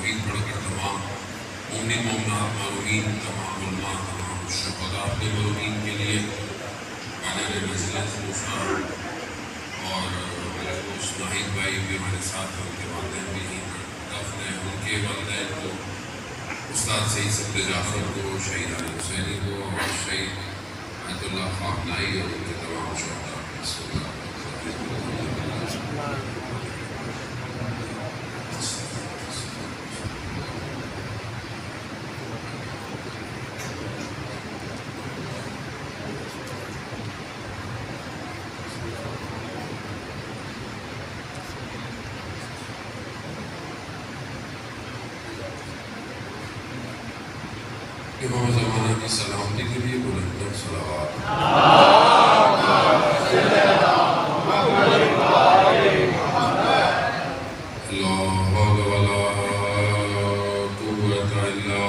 توحید پڑھ کر تمام مومن مومنات معرومین تمام علماء تمام شہداء اپنے معرومین کے لیے قادر مجلس دوسرا اور میرے دوست ناہید بھائی بھی ہمارے ساتھ ہیں، ان کے والدین بھی دفن ہیں، ان کے والدین کو استاد سید صدر جعفر کو، شہید علی حسینی کو اور شہید آیت اللہ خان نائی اور ان کے تمام شہداء امام زمانہ کی سلامتی کے لیے بلند صلوات لا حول ولا قوة إلا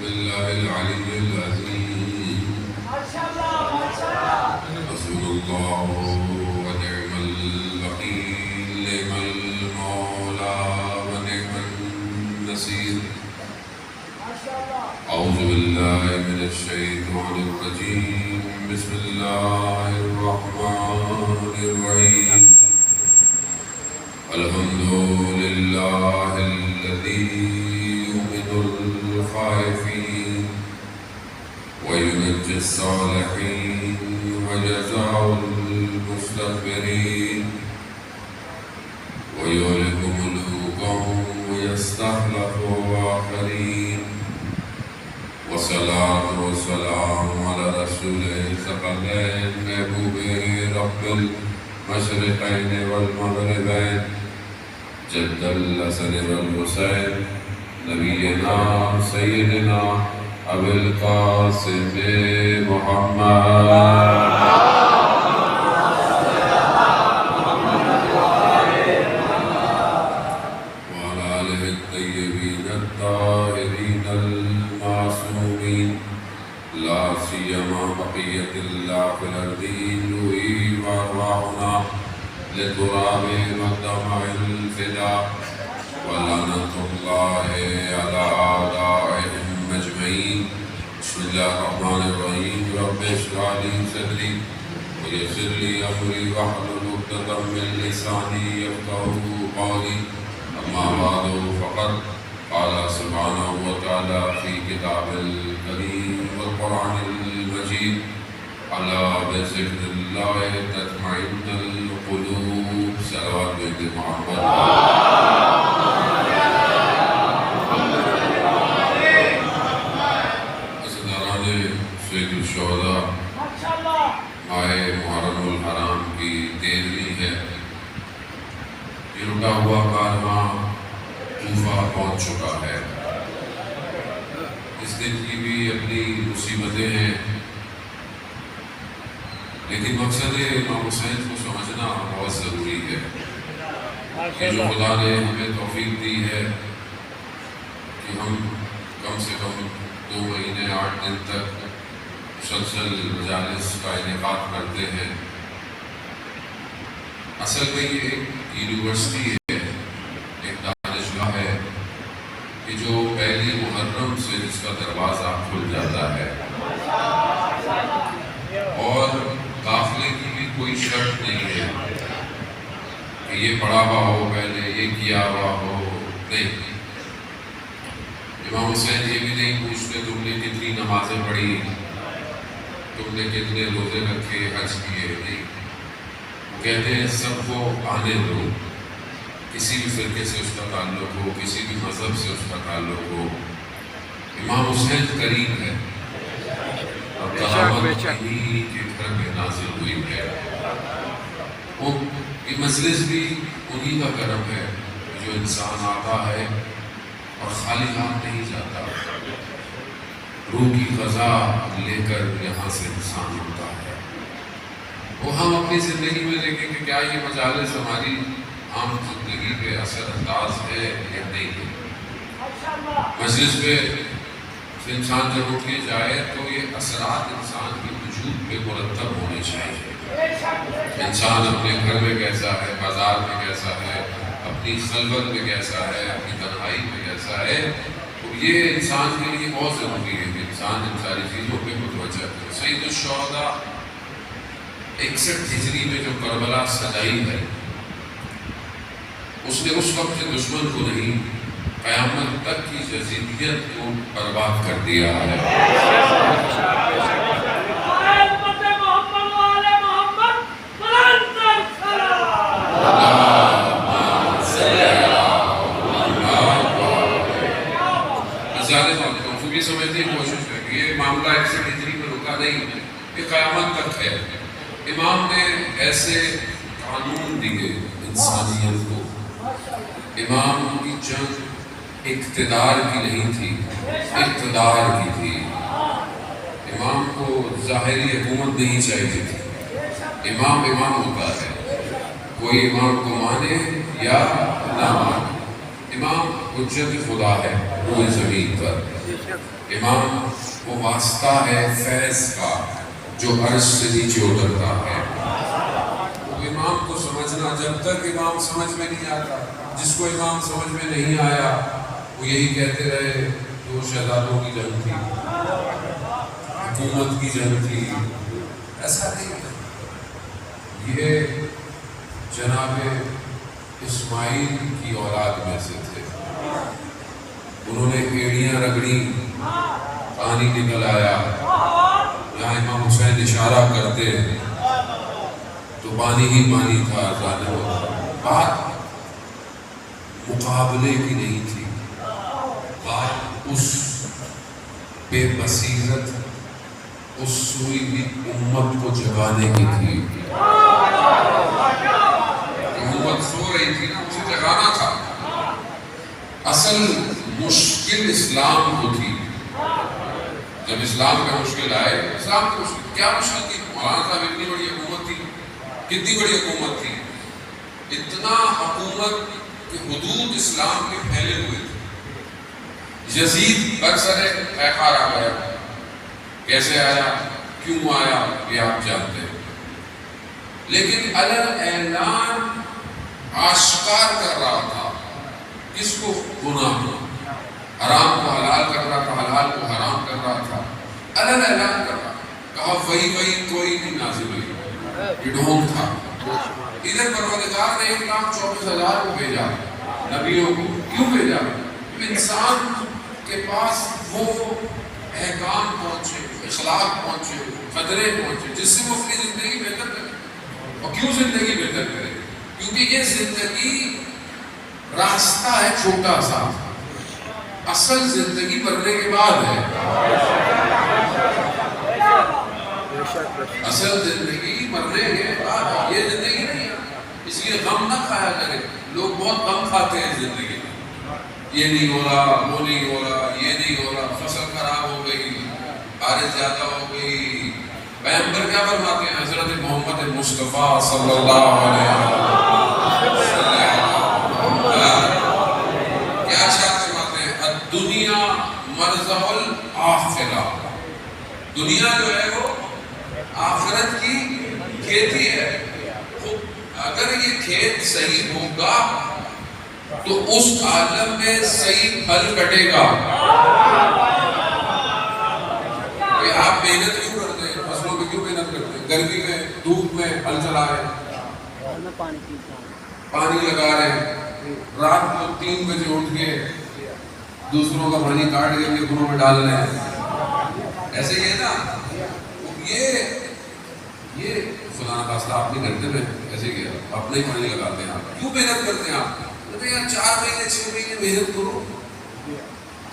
بالله العلي العظيم حسبنا الله ونعم الوكيل نعم المولى ونعم النصير أعوذ بالله من الشيطان الرجيم بسم الله الرحمن الرحيم الحمد لله الذي يؤمن الخائفين وينجي الصالحين وجزاء المستكبرين ويهلك ملوكهم ويستخلف آخرين والصلاة والسلام على رسول الثقلين محبوب رب المشرقين والمغربين جد الحسن والحسين نبينا سيدنا أبي القاسم محمد وعلى آله الطيبين الطاهرين المعصومين لا سيما بقية الله في الأرضين وأرواحنا للتراب والدمع الفداء ولعنة الله على أعدائهم أجمعين بسم الله الرحمن الرحيم رب اشرح لي صدري ويسر لي أمري واحلل عقدة من لساني يفقهوا قولي أما بعد فقد قال سبحانه وتعالى في كتاب الكريم والقرآن المجيد على بذكر الله تطمئن القلوب صلوات محمد عزیزان سید الشہداء ماہ محرم الحرام کی 13ویں ہے۔ یہ رکا ہوا کارواں کوفہ پہنچ چکا ہے۔ اس دن کی بھی اپنی مصیبتیں ہیں، لیکن مقصد امام حسین کو سمجھنا بہت ضروری ہے کہ جو خدا نے ہمیں توفیق دی ہے کہ ہم کم سے کم 2 مہینے 8 دن تک مسلسل مجالس کا انعقاد کرتے ہیں۔ اصل میں یہ ایک یونیورسٹی ہے، ایک دانشگاہ ہے کہ جو پہلی محرم سے جس کا دروازہ کھل جاتا ہے اور داخلے کی بھی کوئی شرط نہیں ہے کہ یہ پڑھا ہوا ہو، پہلے یہ کیا ہوا ہو، نہیں۔ امام حسین یہ بھی نہیں پوچھتے تم نے کتنی نمازیں پڑھی، تم نے کتنے روزے رکھے، حج کیے، نہیں۔ وہ کہتے ہیں سب کو آنے دو، کسی بھی فرقے سے اس کا تعلق ہو، کسی بھی مذہب سے اس کا تعلق ہو، امام حسین کریم ہے اور کرامت انہی کے گھر میں نازل ہوئی ہے۔ یہ مجلس بھی انہی کا کرم ہے جو انسان آتا ہے اور خالی ہاتھ نہیں جاتا، روح کی غذا لے کر یہاں سے انسان ہوتا ہے۔ وہ ہم اپنی زندگی میں دیکھیں کہ کیا یہ مجالس ہماری عام زندگی پہ اثر انداز ہے یا نہیں ہے۔ مجلس پہ انسان جب اٹھ کے جائے تو یہ اثرات انسان کے وجود پہ مرتب ہونے چاہیے۔ انسان اپنے گھر میں کیسا ہے، بازار میں کیسا ہے، اپنی خلوت میں کیسا ہے، اپنی تنہائی میں کیسا ہے. تو یہ انسان کے لیے بہت ضروری ہے کہ انسان ان ساری چیزوں پہ متوجہ ہے. سید الشہداء 61 ہجری میں جو کربلا سجائی ہے، اس نے اس وقت کے دشمن کو نہیں، قیامت تک کی جزیدیت کو برباد کر دیا ہے. سمجھنے کی کوشش ہے کہ یہ معاملہ 61 ہجری میں رکا نہیں ہے، یہ قیامت تک ہے. امام نے ایسے قانون دیے انسانیت کو. امام کی جنگ اقتدار کی نہیں تھی، اقتدار کی تھی. امام کو ظاہری حکومت نہیں چاہیے تھی. امام امام ہوتا ہے، کوئی امام کو مانے یا نہ مانے. امام حجت خدا ہے پوری زمین پر. امام وہ واسطہ ہے فیض کا جو عرش سے نیچے اترتا ہے. تو امام کو سمجھنا، جب تک امام سمجھ میں نہیں آتا، جس کو امام سمجھ میں نہیں آیا وہ یہی کہتے رہے کہ وہ شہزادوں کی جنگ تھی، حکومت کی جنگ تھی. ایسا نہیں ہے. یہ جناب اسماعیل کی اولاد میں سے تھے. انہوں نے ایڑیاں رگڑی، پانی نکل آیا. یہاں امام حسین اشارہ کرتے تو پانی ہی پانی تھا. بات مقابلے کی نہیں تھی، بات اس بے بصیرت، اس سوئی ہوئی امت کو جگانے کی تھی. امت سو رہی تھی نا، اسے جگانا تھا. اصل مشکل اسلام کو تھی. جب اسلام کا مشکل آئے، اسلام کا مشکل کیا مشکل تھی؟ مولانا صاحب اتنی بڑی حکومت تھی، کتنی بڑی حکومت تھی، اتنا حکومت کہ حدود اسلام کے پھیلے ہوئے تھے. یزید برسر خیخار آ گیا. کیسے آیا، کیوں آیا، یہ آپ جانتے ہیں. لیکن علن اعلان آشکار کر رہا تھا کس کو؟ گناہ کو. حرام کو حلال کر رہا تھا، حلال کو حرام کر رہا تھا. علن اعلان کر رہا. کہا وہی کوئی نہیں نازل ہوئی. یہ ڈھونگ تھا. ادھر پروردگار نے 1,24,000 کو بھیجا، نبیوں کو. کیوں بھیجا؟ انسان کے پاس وہ احکام پہنچے، اخلاق پہنچے، قدرے پہنچے جس سے وہ اپنی زندگی بہتر کرے. اور کیوں زندگی بہتر کرے؟ کیونکہ یہ زندگی راستہ ہے چھوٹا سا، اصل زندگی مرنے کے بعد ہے. اصل زندگی مرنے کے بعد، یہ زندگی نہیں ہے. اس لیے غم نہ کھایا کرے. لوگ بہت غم کھاتے ہیں زندگی میں. یہ نہیں ہو رہا، وہ نہیں ہو رہا، یہ نہیں ہو رہا، فصل خراب ہو گئی، بارش زیادہ ہو گئی. پیغمبر کیا فرماتے ہیں؟ حضرت محمد مصطفیٰ صلی اللہ علیہ وسلم کیا ارشاد فرماتے ہیں؟ الدنیا مرزع الآخرہ. دنیا جو ہے وہ آخرت کی کھیتی ہے. اگر یہ کھیت صحیح ہوگا تو اس عالم میں صحیح پھل کٹے گا. آپ محنت کیوں کرتے ہیں؟ فصلوں پہ کیوں محنت کرتے ہیں؟ گرمی میں، دھوپ میں ہل چلا رہے، پانی لگا رہے، رات کو 3 بجے اٹھ کے دوسروں کا پانی کاٹ کے اپنے گھروں میں ڈال رہے ہیں. ایسے ہی ہے نا. یہ فلانا فاصلہ آپ نہیں کرتے. میں ایسے کیا اپنے ہی پانی لگاتے ہیں. آپ کیوں محنت کرتے ہیں؟ آپ یار 4 مہینے 6 مہینے محنت کرو،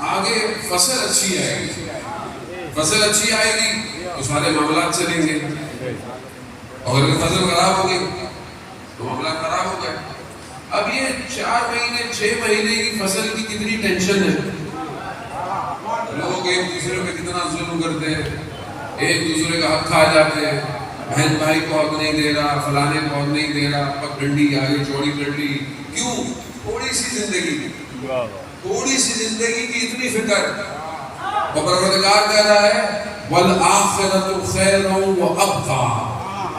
آگے فصل اچھی آئے گی. فصل اچھی آئے گی تو سارے معاملات چلیں گے. اور اگر فصل خراب ہوگی تو معاملات خراب ہو گئے. اب یہ 4 مہینے 6 مہینے کی فصل کی کتنی ٹینشن ہے. لوگ ایک دوسرے پہ کتنا ظلم کرتے ہیں، ایک دوسرے کا حق کھا جاتے ہیں. بہن بھائی کو حق نہیں دے رہا، فلانے کو حق نہیں دے رہا، پگ ڈنڈی آگے چوڑی کر لی. کیوں؟ تھوڑی سی زندگی، تھوڑی سی زندگی کی اتنی فکر. اور پروردگار کہہ رہا ہے وَالْآخِرَةُ خَيْرٌ وَأَبْقَىٰ.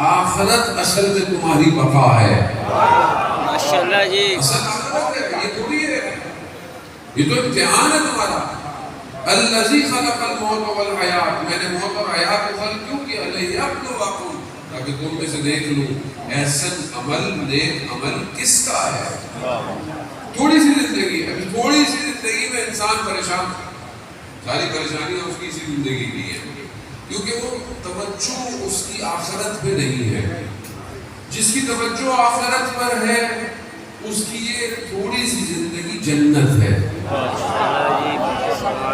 آخرت اصل میں تمہاری بقا ہے. ماشاءاللہ جی. فرق ہے، یہ تھوڑی ہے، یہ تو امتحان ہے تمہارا. الذی خلق الموت والحیات، میں نے موت اور حیات کو خلق کیوں کیا؟ لیبلوکم، تاکہ تم میں سے دیکھ لوں احسن عمل، نیک عمل کس کا ہے. تھوڑی سی زندگی ہے، تھوڑی سی زندگی میں انسان پریشان، ساری پریشانیاں اس کی اسی زندگی کی ہیں، کیونکہ وہ توجہ اس کی آخرت پہ نہیں ہے. جس کی توجہ آخرت پر ہے اس کی یہ تھوڑی سی زندگی جنت ہے.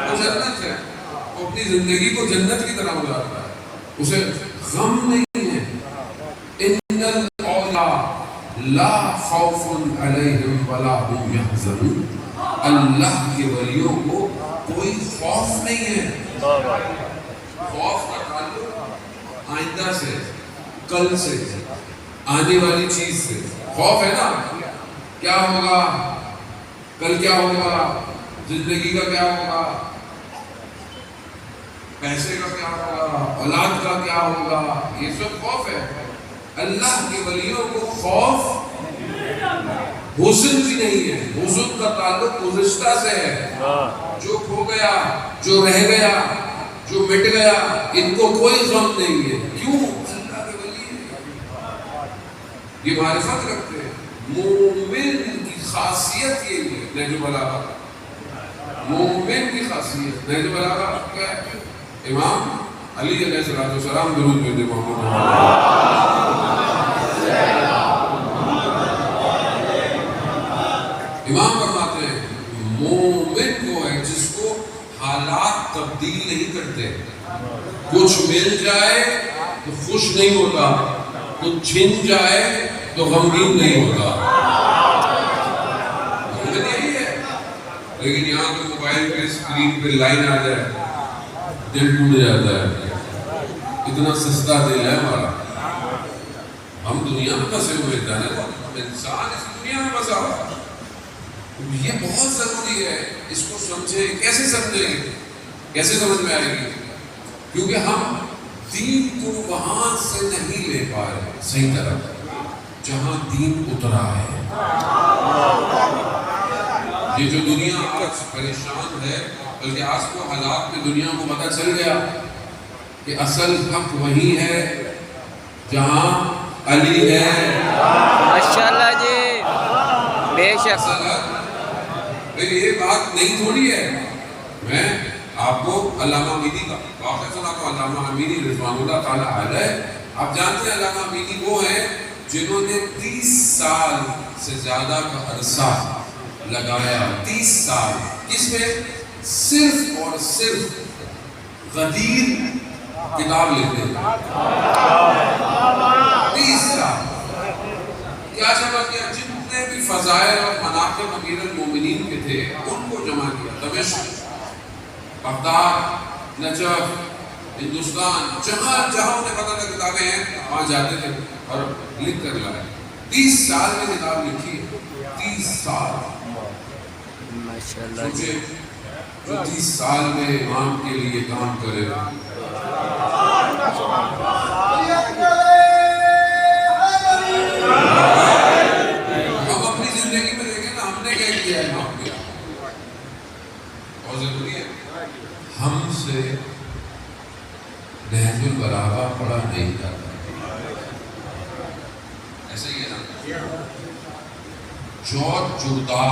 وہ جنت ہے، وہ اپنی زندگی کو جنت کی طرح گزارتا ہے، اسے غم نہیں ہے. ان الاولیاء لا خوف علیہم ولا هم يحزنون، اللہ کے ولیوں کو کوئی خوف نہیں ہے. خوف کا تعلق آئندہ سے، کل سے، آنے والی چیز سے. خوف ہے نا، کیا ہوگا کل، کیا ہوگا زندگی کا، کیا ہوگا پیسے کا، کیا ہوگا اولاد کا، کیا ہوگا، یہ سب خوف ہے. اللہ کے ولیوں کو خوف حزن بھی نہیں ہے. حزن کا تعلق گزشتہ سے ہے، جو کھو گیا، جو رہ گیا، جو مٹ گیا، ان کو کوئی غم نہیں ہے. کیوں؟ اللہ کے ولی یہ معرفت رکھتے ہیں. مومن کی خاصیت یہ ہے، نہج البلاغہ، مومن کی خاصیت نہج البلاغہ کیا ہے؟ امام علی علیہ السلام درود پڑھتے محمد امام فرماتے ہیں مومن وہ ہے جس کو حالات تبدیل نہیں کرتے. کچھ مل جائے تو خوش نہیں ہوتا، کچھ چھن جائے تو غمگین نہیں ہوتا. مومن یہی ہے. لیکن یہاں پہ موبائل پہ اسکرین پہ لائن آ جائے دل ٹوٹ جاتا ہے. اتنا سستا دل ہے ہمارا، ہم دنیا میں پھنسے ہوئے ہیں. انسان اس دنیا میں پھنسا ہوا ہے. یہ بہت ضروری ہے، اس کو سمجھے. کیسے سمجھیں گے، کیسے سمجھ میں آئے گی؟ کیونکہ ہم دین کو وہاں سے نہیں لے پا رہے صحیح طرح جہاں دین اترا ہے. یہ جو دنیا آج پریشان ہے، بلکہ آج کو حالات میں دنیا کو پتہ چل گیا کہ اصل حق وہی ہے جہاں علی ہے. ماشاءاللہ جی، بے شک. یہ بات نہیں تھوڑی ہے. میں آپ کو علامہ امینی کا واقعہ سناتا ہوں. علامہ امینی رضوان اللہ تعالیٰ علیہ، آپ جانتے ہیں علامہ امینی وہ ہیں جنہوں نے 30 سال سے زیادہ کا عرصہ لگایا. 30 سال کس میں؟ صرف اور صرف غدیر کتاب لکھتے ہیں. 30 سال کیا جمع کیا؟ جتنے بھی فضائل اور مناقب امیر المومنین کے تھے ان کو جمع کیا. دمشق، بغداد، نجف، ہندوستان، جہاں جہاں انہیں پتہ تھا کتابیں ہیں وہاں جاتے تھے اور لکھ کر لائے. 30 سال میں کتاب لکھی ہے. 30 سال. سوچے جو 30 سال میں امام کے لیے کام کرے. ہم اپنی زندگی میں دیکھیں نا، ہم نے کیا کیا ہے امام کے. بہت ضروری ہے. ہم سے نہج البلاغہ پڑھا نہیں جاتا. ایسا ہی ہے نا. جارج جوردہ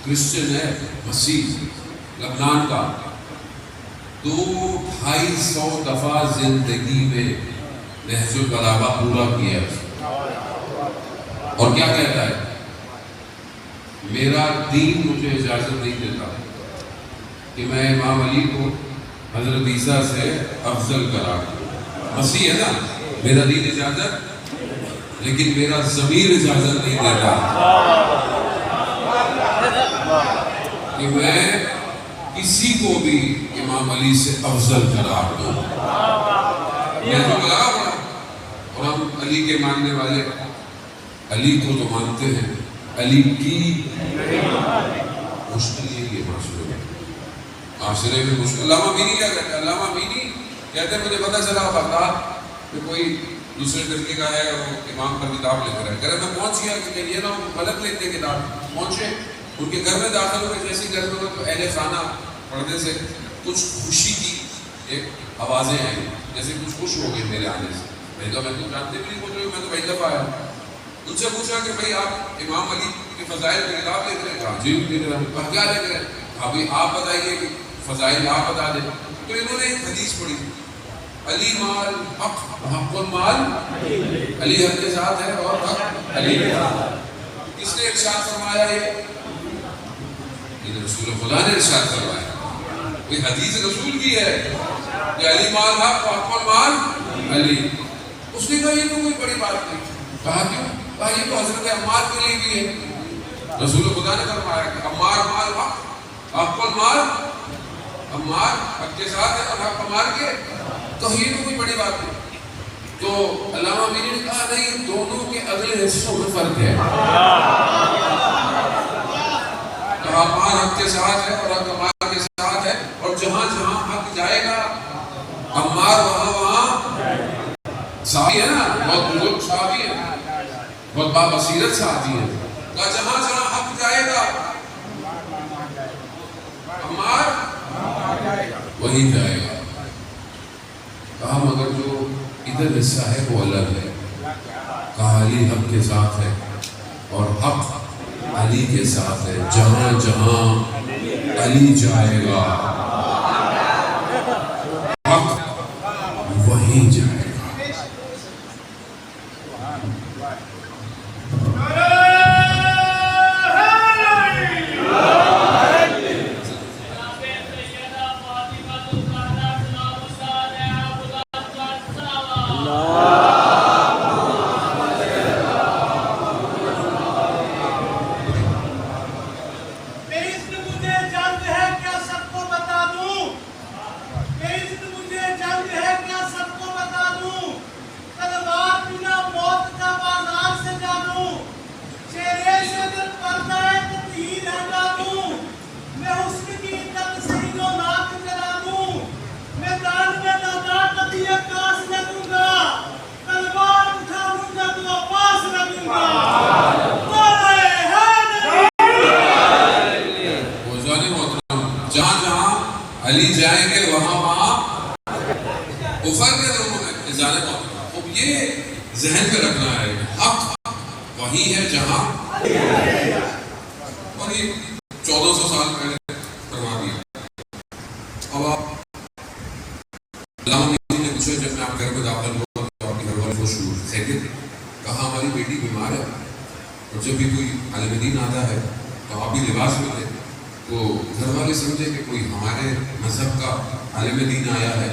کرسچن ہے، مسیح، لبنان کا. 200-250 دفعہ زندگی میں نہج البلاغہ پورا کیا. اور کیا کہتا ہے؟ میرا دین مجھے اجازت نہیں دیتا کہ میں امام علی کو حضرت عیسیٰ سے افضل قرار دوں. مسیح ہے نا، میرا دین اجازت، لیکن میرا ضمیر اجازت نہیں دیتا کہ میں کسی کو بھی امام علی سے افضل قرار دوں. میں تو بلا ہوا اور ہم علی کے ماننے والے علی کو تو مانتے ہیں، علی کی مشکل یہی ہے. معاشرے میں مشکل. علامہ امینی کیا کہتے ہیں؟ علامہ امینی کہتے ہیں مجھے پتہ چلا بغداد میں کوئی دوسرے طریقے کا ہے، وہ امام پر کتاب لے کر ہے، گھر میں پہنچ گیا کہ یہ نہ غلط لکھتے کتاب پہنچے، ان کے گھر میں داخل ہوئے، جیسے گھر میں تو اہل خانہ پڑھنے سے کچھ خوشی کی ایک آوازیں آئیں، جیسے کچھ خوش ہو گئے میرے آنے سے. میں نے کہا میں تو جانتے بھی نہیں پہنچے، میں تو پہلی دفعہ آیا. ان سے پوچھا کہ بھائی آپ امام علی کے فضائل کی کتاب لکھ رہے ہیں؟ کہا جی لکھ رہے ہیں. کیا لکھ رہے ہیں؟ کہا بھائی آپ بتائیے کہ فضائل آپ بتا دیں. تو انہوں نے ایک حدیث پڑھی، علی مال حق حق المال، علی حق کے ساتھ ہے اور حق علی کے ساتھ. کس نے ارشاد فرمایا؟ یہ رسول خدا نے ارشاد فرمایا، یہ حدیث رسول کی ہے کہ علی مال حق حق المال علی. اس نے کہا یہ تو کوئی بڑی بات نہیں. کہا کیوں؟ کہا یہ تو حضرت عمار کے لیے بھی ہے، رسول خدا نے فرمایا کہ عمار مال حق حق المال، عمار حق کے ساتھ ہے اور حق عمار کے، تو یہ تو کوئی بڑی بات نہیں. تو علامہ امینی نے کہا نہیں، دونوں کے اگلے حصوں میں فرق ہے. کہا عمار حق کے ساتھ ہے اور حق عمار کے ساتھ ہے، اور جہاں جہاں حق جائے گا عمار وہاں وہاں صحابی ہے نا، بہت بزرگ صحابی ہے، بہت بابصیرت صحابی ہے. کہا جہاں جہاں حق جائے گا عمار وہی جائے گا. کہا مگر جو ادھر حصہ ہے وہ الگ ہے. کہا علی حق کے ساتھ ہے اور حق علی کے ساتھ ہے، جہاں جہاں علی جائے گا حق وہیں جائے گا. علی جائیں گے وہاں وہاں وہ فرق ہے دونوں میں ازالے موت. اب یہ ذہن میں رکھنا ہے حق وہی ہے جہاں، اور یہ 1400 سال پہلے فرما دیا. اب آپ علامہ امینی نے پوچھا جب میں آپ گھر میں داخل ہوا تو آپ کے گھر والے خوش ہوئے، خیریت؟ کہا ہماری بیٹی بیمار ہے، اور جب بھی کوئی عالم دین آتا ہے تو آپ بھی لباس میں تھے، تو گھر والے سمجھے کہ کوئی ہمارے مذہب کا عالم دین آیا ہے،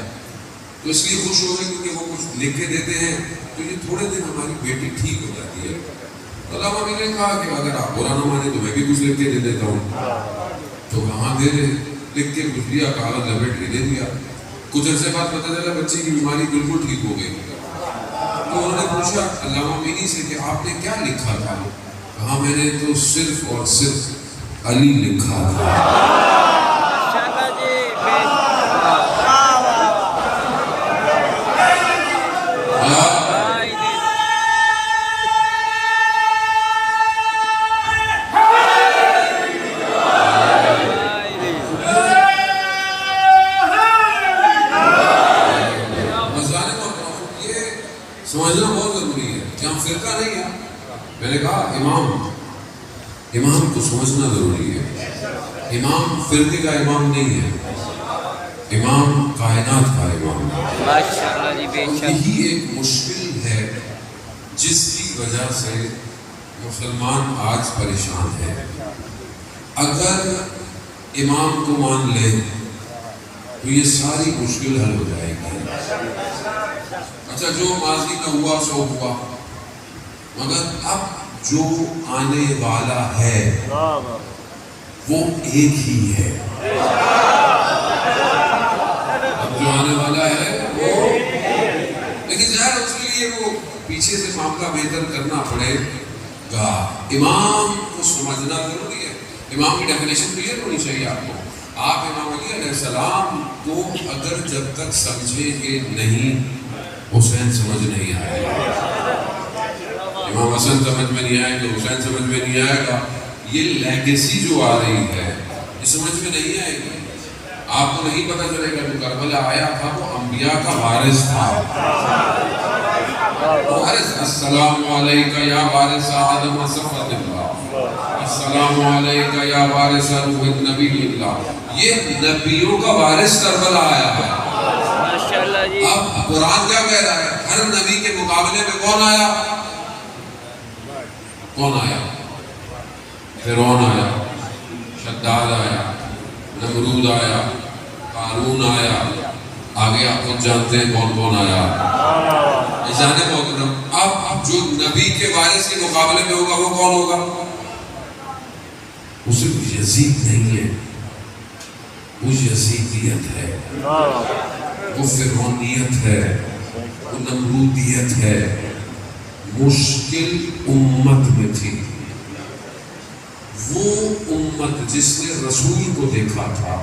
تو اس لیے خوش ہو گئے کیونکہ وہ کچھ لکھ کے دیتے ہیں تو یہ تھوڑے دن ہماری بیٹی ٹھیک ہو جاتی ہے. علامہ امینی نے کہا کہ اگر آپ برا نہ مانے تو میں بھی کچھ لکھ کے دے دیتا ہوں. تو کہاں دے دے، لکھ کے کچھ دیا، کاغذ لپیٹ کے دے دیا. کچھ عرصے بعد پتہ چلا بچے کی بیماری بالکل ٹھیک ہو گئی. تو انہوں نے پوچھا علامہ امینی سے کہ آپ نے کیا لکھا تھا؟ کہا میں نے تو صرف اور صرف علی لکھا تھا. سمجھنا بہت ضروری ہے کہ ہم فرقہ نہیں ہے. میں نے کہا امام کو سمجھنا ضروری ہے. امام فرقے کا امام نہیں ہے، امام کائنات کا امام ہے. یہی ایک مشکل ہے جس کی وجہ سے مسلمان آج پریشان ہے. اگر امام کو مان لے تو یہ ساری مشکل حل ہو جائے گی. اچھا جو ماضی میں ہوا سو ہوا، مگر اب جو آنے والا ہے وہ ایک ہی ہے. اب جو آنے والا ہے وہ، لیکن ظاہر اس کے لیے وہ پیچھے سے معاملہ بہتر کرنا پڑے گا. امام کو سمجھنا ضروری ہے. امام کی ڈیفینیشن کلیئر ہونی چاہیے آپ کو. آپ امام علی علیہ السلام کو اگر جب تک سمجھیں گے نہیں حسین سمجھ نہیں آئے گا، امام حسن سمجھ میں نہیں آئے گا، حسین سمجھ میں نہیں آئے گا، یہ لیگیسی جو آ رہی ہے یہ سمجھ میں نہیں آئے گی. آپ کو نہیں پتہ چلے گا جو کربلا آیا تھا وہ انبیاء کا وارث تھا. وارث السلام علیکہ یا وارث آدم صفوت اللہ، السلام علیکہ یا وارث روح النبی اللہ. یہ نبیوں کا وارث کربلا آیا ہے. ماشاءاللہ جی. اب قرآن کیا کہہ رہا ہے؟ ہر نبی کے مقابلے میں کون آیا؟ کون آیا؟ فرعون آیا، شداد آیا، نمرود آیا، قارون آیا، آگے آپ خود جانتے ہیں کون کون آیا. جانے محترم اب جو نبی کے وارث کے مقابلے میں ہوگا وہ کون ہوگا؟ وہ صرف یزید نہیں ہے، وہ یزیدیت ہے، وہ فرعونیت ہے، وہ نمرودیت ہے. مشکل امت میں تھی وہ امت جس نے رسول کو دیکھا تھا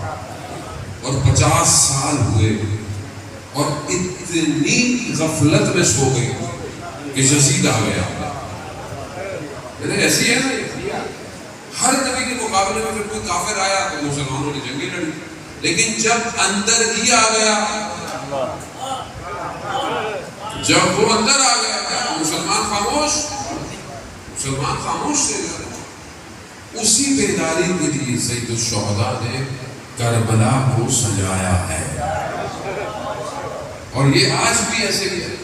اور 50 سال ہوئے اور اتنی غفلت میں سو گئی کہ یزید آ گیا. ایسی ہے نا، ہر نبی کے مقابلے میں پھر کوئی کافر آیا تو مسلمانوں نے جنگیں لڑی، لیکن جب اندر ہی آ گیا، جب وہ اندر آ گیا مسلمان خاموش تھے. اسی بیداری کے لیے سید الشہداء نے کربلا کو سجایا ہے. اور یہ آج بھی ایسے ہی ہے،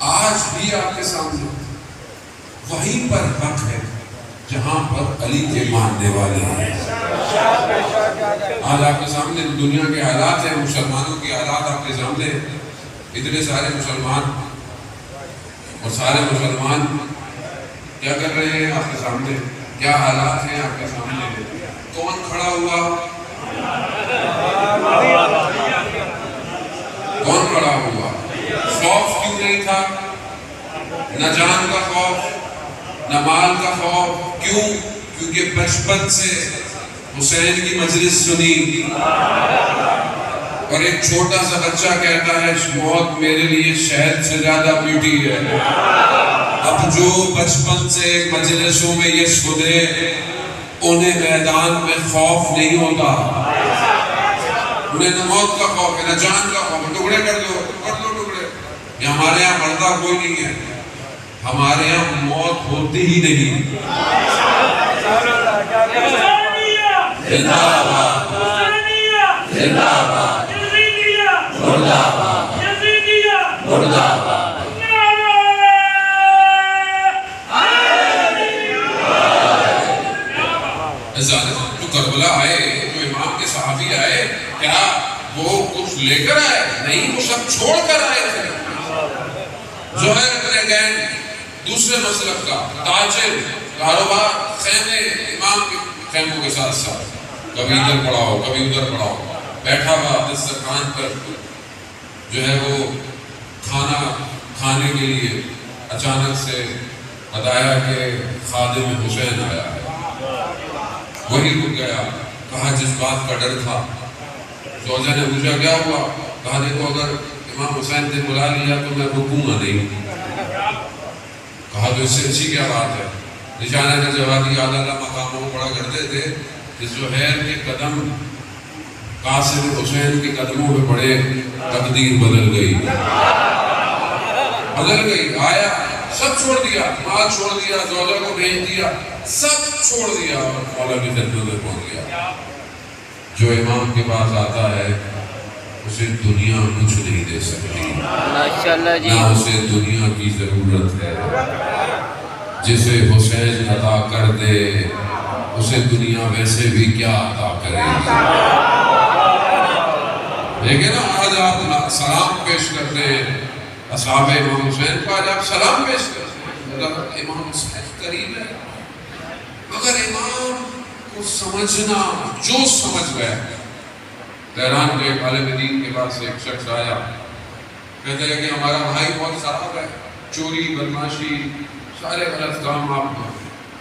آج بھی آپ کے سامنے وہیں پر حق ہے جہاں پر علی کے ماننے والے ہیں. آج آپ کے سامنے دنیا کے حالات ہیں، مسلمانوں کے حالات آپ کے سامنے ہیں. اتنے سارے مسلمان اور سارے مسلمان کیا کر رہے ہیں آپ کے سامنے؟ کیا حالات ہیں آپ کے سامنے؟ کون کھڑا ہوا؟ کون کھڑا ہوا؟ خوف کیوں نہیں تھا؟ نہ جان کا خوف، نہ مال کا خوف. کیوں؟ کیونکہ بچپن سے حسین کی مجلس سنی اور ایک چھوٹا سا بچہ کہتا ہے موت میرے لیے شہد سے زیادہ میٹھی ہے. اب جو بچپن سے مجلسوں میں یہ سنے انہیں میدان میں خوف نہیں ہوتا. انہیں نہ موت کا خوف ہے، نہ جان کا خوف ہے. ٹکڑے کر دو ٹکڑے. یہ ہمارے یہاں مردہ کوئی نہیں ہے، ہمارے یہاں موت ہوتی ہی نہیں. زندہ باد، زندہ باد، مردہ باد، مردہ باد. جو کربلا آئے، جو امام کے صحابی آئے، کیا وہ کچھ لے کر آئے؟ نہیں، وہ سب چھوڑ کر آئے تھے. زہیر بن گین دوسرے مسلک کا تاجر، کاروبار، خیمے، امام کے خیموں کے ساتھ ساتھ کبھی ادھر پڑھاؤ کبھی ادھر پڑھاؤ، بیٹھا ہوا دسترخوان پر جو ہے وہ کھانا کھانے کے لیے اچانک سے بتایا کہ خادم حسین آیا ہے. وہی رک گیا. کہا جس بات کا ڈر تھا. زوجہ نے پوچھا کیا ہوا؟ کہا دیکھو اگر امام حسین نے بلا لیا تو میں رکوں گا نہیں. کہا تو اس سے اچھی کیا بات ہے؟ نشانہ نے جواب دیا اللہ مقاموں کو پڑا کرتے تھے کہ زہیر کے قدم قاسم حسین کے قدموں پہ پڑے، تقدیر بدل گئی. آیا سب چھوڑ دیا، مال چھوڑ دیا، زوجہ کو بھیج دیا، سب چھوڑ دیا اور مولا کی خدمت میں پہنچ گیا. جو امام کے پاس آتا ہے اسے دنیا کچھ نہیں دے سکتی، ماشاءاللہ جی. نہ اسے دنیا کی ضرورت ہے. جسے حسین عطا کر دے اسے دنیا ویسے بھی کیا عطا کرے گی. دیکھیں نا، آج آپ سلام پیش کرتے ہیں اصحاب امام حسین کو، آج آپ سلام پیش کرتے ہیں. امام حسین قریب ہے، مگر امام کو سمجھنا جو سمجھ گئے. تہران کے ایک عالم دین کے پاس ایک شخص آیا، کہتے ہیں کہ ہمارا بھائی بہت خراب ہے، چوری بدماشی سارے غلط کام.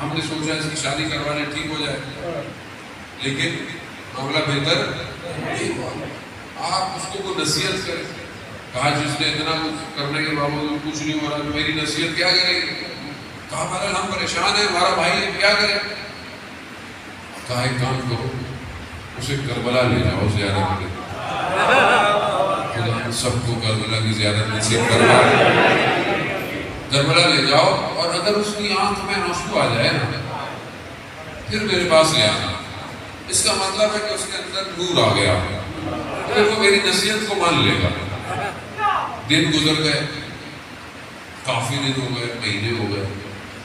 ہم نے سوچا اس کی شادی کروانے ٹھیک ہو جائے، لیکن معاملہ بہتر نہیں ہوا. آپ اس کو کوئی نصیحت کریں. کہا جس نے اتنا کچھ کرنے کے باوجود کچھ نہیں ہو رہا میری نصیحت کیا کرے گی؟ کہا بہرحال ہم پریشان ہیں، ہمارا بھائی ہے، کیا کرے؟ کہا ایک کام کرو، اسے کربلا لے جاؤ زیارت کے، خدا سب کو کربلا کی زیارت نصیب کروا، کربلا لے جاؤ، اور اگر اس کی آنکھ میں آنسو آ جائے نا پھر میرے پاس لے آنا، اس کا مطلب ہے کہ اس کے اندر نور آ گیا، پھر وہ میری نصیحت کو مان لے گا۔ دن گزر گئے، کافی دن ہو گئے، مہینے ہو گئے،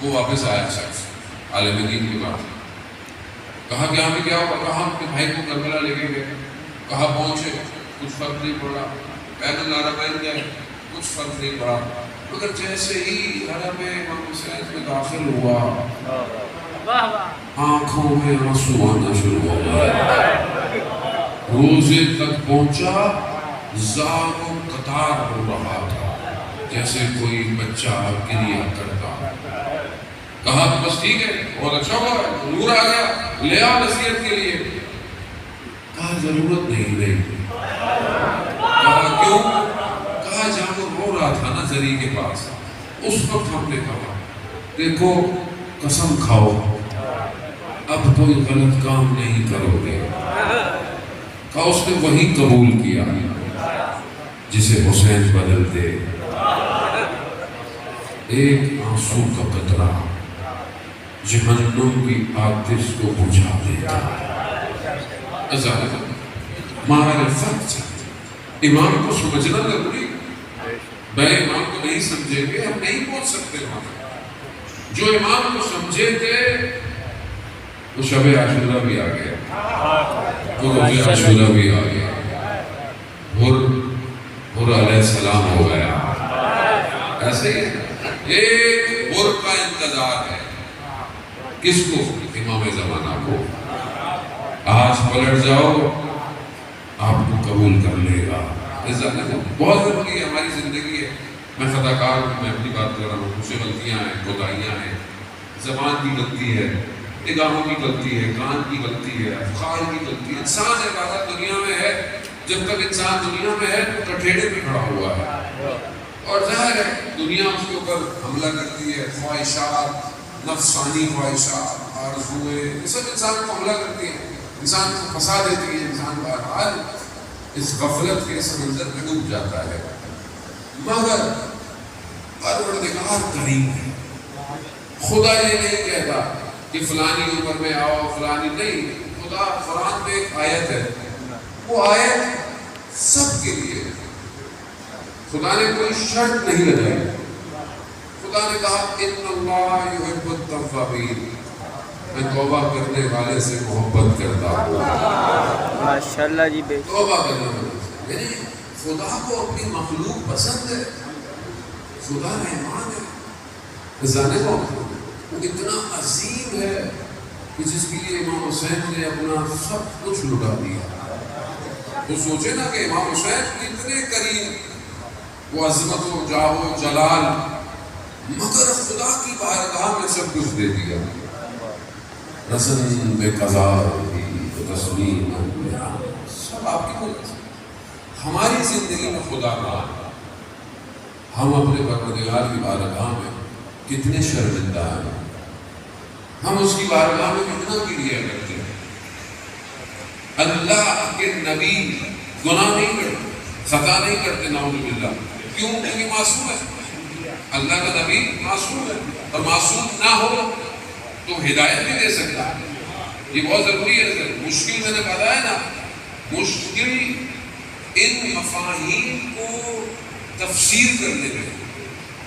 وہ واپس آیا شخص عالم دین کے بعد، کہا کہ ہمیں کیا ہوا؟ کہا اپنے بھائی کو کربلا لے کے گئے، کہا پہنچے کچھ فرق نہیں پڑا، بین الحرمین گئے کچھ فرق نہیں پڑا، مگر جیسے ہی حرم امام حسین میں داخل ہوا آنکھوں میں آنسو آنا شروع ہو گئے، روزے تک پہنچا زار و قطار ہو رہا تھا جیسے کوئی بچہ گریہ کرتا۔ کہا بس ٹھیک ہے، بہت اچھا ہوا، نور آ گیا، لے آ نصیحت کے لیے۔ کہا ضرورت نہیں رہی۔ کہا کیوں؟ کہا جب وہ رو رہا تھا نا زری کے پاس، اس وقت ہم نے کہا دیکھو قسم کھاؤ اب کوئی غلط کام نہیں کرو گے۔ کہا اس نے وہی قبول کیا جسے حسین بدل دے، ایک آنسو کا قطرہ جہنم کی آتش کو بجھا دیتا۔ معرفت امام کو سمجھنا ضروری، بے امام کو نہیں سمجھیں گے ہم نہیں پہنچ سکتے وہاں۔ جو امام کو سمجھے تھے وہ شب عاشورہ بھی آ گیا، وہ روز عاشورہ بھی آ گیا، حر علیہ السلام ہو گیا۔ ایسے ہی ایک حر کا انتظار ہے، کس کو؟ امام زمانہ کو۔ آج پلٹ جاؤ آپ کو قبول کر لے گا۔ بہت ضروری ہے، ہماری زندگی ہے، میں خطا کار ہوں، میں اپنی بات کر رہا ہوں، مجھ سے غلطیاں ہیں، کوتاہیاں ہیں، زبان کی غلطی ہے، نگاہوں کی غلطی ہے، کان کی غلطی ہے، افعال کی غلطی ہے۔ انسان ایک عادت دنیا میں ہے، جب تک انسان دنیا میں ہے تو کٹھیڑے پہ کھڑا ہوا ہے، اور ظاہر ہے دنیا اس کے اوپر حملہ کرتی ہے، خواہشات، نفسانی خواہشات، آرزوئیں، یہ سب انسان کو حملہ کرتی ہیں، انسان کو پھنسا دیتی ہے، انسان بہرحال اس غفلت کے سمندر میں ڈوب جاتا ہے۔ مگر پروردگار کریم ہے، خدا یہ نہیں کہتا کہ فلانی عمر میں آؤ، فلانی نہیں، خدا قرآن میں ایک آیت ہے، وہ آیت سب کے لیے، خدا نے کوئی شرط نہیں لگائی، خدا نے کہا ان اللہ یحب التوابین، میں توبہ کرنے والے سے محبت کرتا ہوں۔ ماشاءاللہ جی، بے توبہ کرنے والے سے، یعنی خدا کو اپنی مخلوق پسند ہے، خدا رحمان ہے، جانے کو وہ اتنا عظیم ہے کہ جس کے لیے امام حسین نے اپنا سب کچھ لٹا دیا۔ تو سوچے نا کہ امام حسین کتنے قریب، وہ عظمت و جاہ و جلال، مگر خدا کی بارگاہ میں سب کچھ دے دیا۔ رسن بے قضا تسلیم سب آپ کی وجہ سے۔ ہماری زندگی میں خدا کا، ہم اپنے پروردگار کی بارگاہ میں کتنے شرمندہ ہیں، ہم اس کی بارگاہ میں کتنا گریہ کرتے ہیں۔ اللہ کے نبی گناہ نہیں کرتے، خطا نہیں کرتے، نعوذ باللہ، کیوں؟ کیونکہ معصوم ہے، اللہ کا نبی معصوم ہے، اور معصوم نہ ہو تو ہدایت بھی دے سکتا ہے، یہ بہت ضروری ہے۔ مشکل میں نے بتایا نا، مشکل ان مفاہیم کو تفسیر کرنے میں،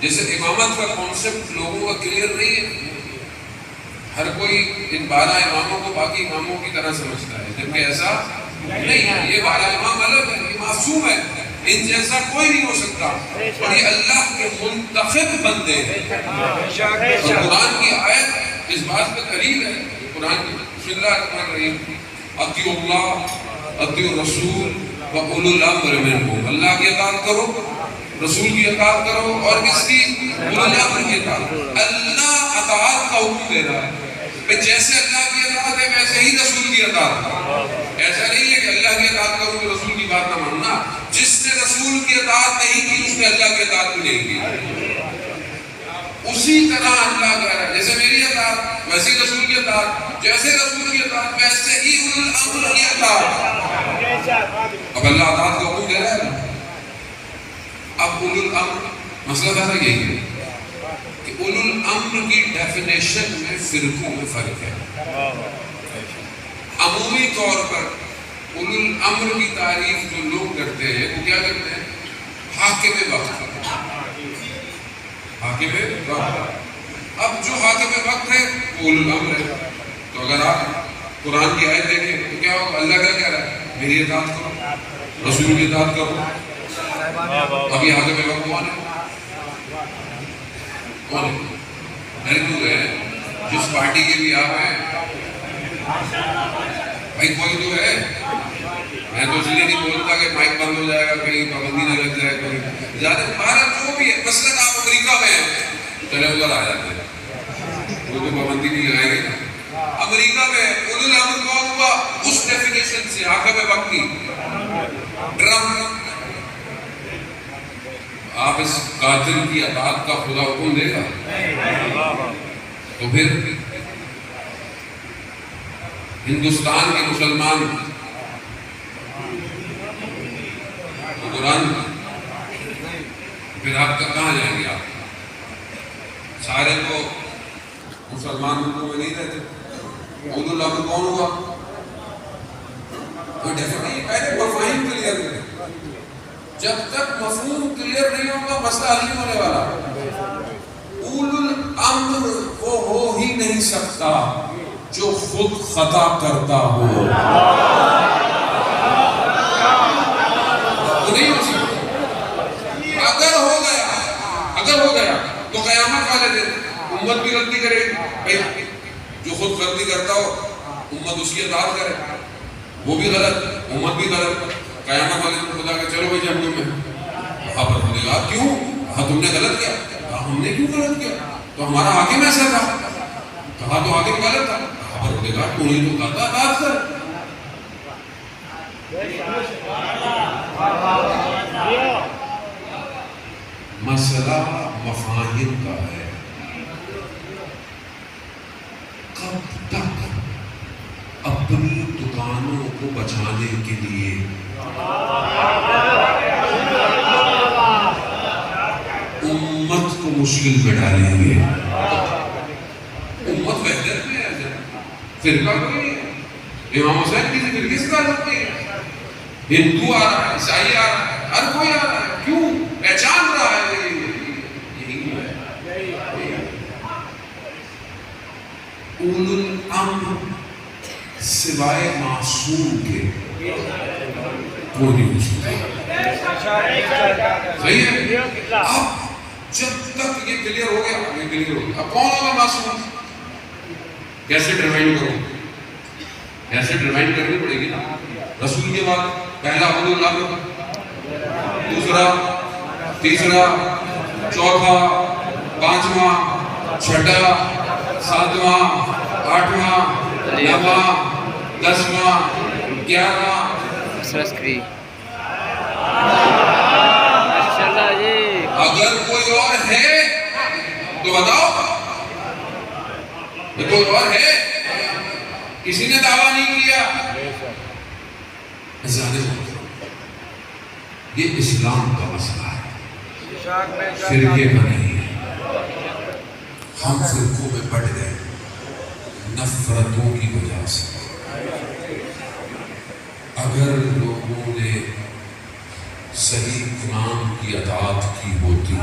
جیسے امامت کا کانسیپٹ لوگوں کا کلیئر نہیں ہے، ہر کوئی ان 12 اماموں کو باقی اماموں کی طرح سمجھتا ہے، جبکہ ایسا نہیں ہے، یہ 12 امام الگ ہے، یہ معصوم ہے، ان جیسا کوئی نہیں ہو سکتا، اور یہ اللہ کے منتخب بندے ہیں۔ اور قرآن کی آیت اس بات پہ دلیل ہے، قرآن کی بسم اللہ الرحمن الرحیم، اطیعوا اللہ اطیعوا الرسول وَأُولُو الْأَمْرِ مِنْكُمْ، اللہ کی اطاعت کرو، رسول کی اطاعت کرو، اور کس کی؟ اولو الامر کی اطاعت۔ اللہ اطاعت کا حکم دے رہا ہے، جیسے اللہ کی اطاعت ہے ویسے ہی رسول کی اطاعت ہے۔ ایسا نہیں ہے کہ اللہ کی اطاعت کرو تو رسول کی بات نہ ماننا، جس نے رسول کی اطاعت نہیں نے اللہ کی اطاعت بھی نہیں کی. اسی طرح اللہ کہہ رہا ہے جیسے میری اطاعت ویسے رسول کی اطاعت، جیسے رسول کی اطاعت ویسے ہی اولو الامر کی اطاعت. اب اللہ اطاعت کا حکم دے رہا ہے. اب اولو الامر مسئلہ تھا یہی ہے کہ اولو الامر کی ڈیفینیشن میں فرقوں میں فرق ہے. عمومی طور پر اولو الامر کی تعریف جو لوگ کرتے ہیں وہ کیا کرتے ہیں؟ حاکم وقت. حاکم وقت. اب جو حاکم وقت ہے وہ اولو الامر ہے. تو اگر آپ قرآن کی آیت دیکھیں تو کیا ہوگا؟ اللہ کیا کہہ رہا ہے؟ میری اطاعت کرو، رسول کی اطاعت کرو. اب یہ حاکم وقت کون ہے؟ کون ہے؟ ہندو ہے جس پارٹی کے بھی آپ ہیں بھائی کوئی تو ہے. میں تو اس لیے نہیں بولتا کہ مائک بند ہو جائے گا، کہیں پابندی نہ لگ جائے گا. زیادہ بھارت جو بھی ہے، مثلاً آپ امریکہ میں ہیں چلے ادھر آ جاتے ہیں، وہ تو پابندی نہیں لگائیں گے. امریکہ میں اولو الامر کون ہوا؟ اس ڈیفینیشن سے حاکم وقت کی ٹرمپ. آپ اس قاتل کی اطاعت کا خدا حکم دے گا تو پھر ہندوستان کے مسلمان قرآن پھر آپ کہاں جائیں گے؟ آپ سارے تو مسلمان ملکوں میں نہیں رہتے. اولو الامر کون ہوا؟ کوئی ڈیفینیشن پہلے مفاہیم کلیئر کریں. جب تک مفہوم کلیئر نہیں ہوگا مسئلہ حل نہیں ہونے والا. اولو الامر وہ ہو ہی نہیں سکتا جو خود خطا کرتا ہو. وہ نہیں ہو سکتا. اگر ہو گیا تو قیامت والے دن امت بھی غلطی کرے گی. جو خود غلطی کرتا ہو امت اس کی اطاعت کرے، وہ بھی غلط، امت بھی غلط. قیامت والے دن خدا کہ چلو بھائی جہنم میں. وہاں پر بولے گا کیوں؟ کہا تم نے غلط کیا. کہا ہم نے کیوں غلط کیا؟ تو ہمارا حاکم ایسا تھا. کہا تو حاکم غلط تھا. کہا بولے گا تو ہی تو کہتا اطاعت کر. مسئلہ مفاہیم کا ہے. کب تک اپنی دکانوں کو بچانے کے لیے امت کو مشکل میں ڈالیں گے؟ امت وحدت میں ہے، فرقہ کوئی ہے. امام حسین کسی فرقے سے تعلق نہیں ہے. ہندو آ رہا ہے، عیسائی آ رہا ہے، ہر کوئی آ رہا ہے. کیوں؟ پہچان رہا ہے اولو الامر سوائے معصوم کے کوئی نہیں ہو سکتا. صحیح ہے. اب جب تک یہ کلیئر ہو گیا، یہ کلیئر ہو گیا. اب کون ہوگا معصوم؟ کیسے ریمائنڈ کروں؟ کیسے ریمائنڈ کرنی پڑے گی نا. رسول کے بعد پہلا اولو الامر، دوسرا، تیسرا، چوتھا، پانچواں، چھٹا، ساتواں، آٹھواں، نواں، دسواں، 11. اگر کوئی اور ہے تو بتاؤ. کوئی اور ہے؟ کسی نے دعویٰ نہیں کیا. یہ اسلام کا مسئلہ ہے، فرقے کا نہیں ہے. ہم فرقوں میں بٹ گئے نفرتوں کی وجہ سے. اگر لوگوں نے صحیح قرآن کی اطاعت کی ہوتی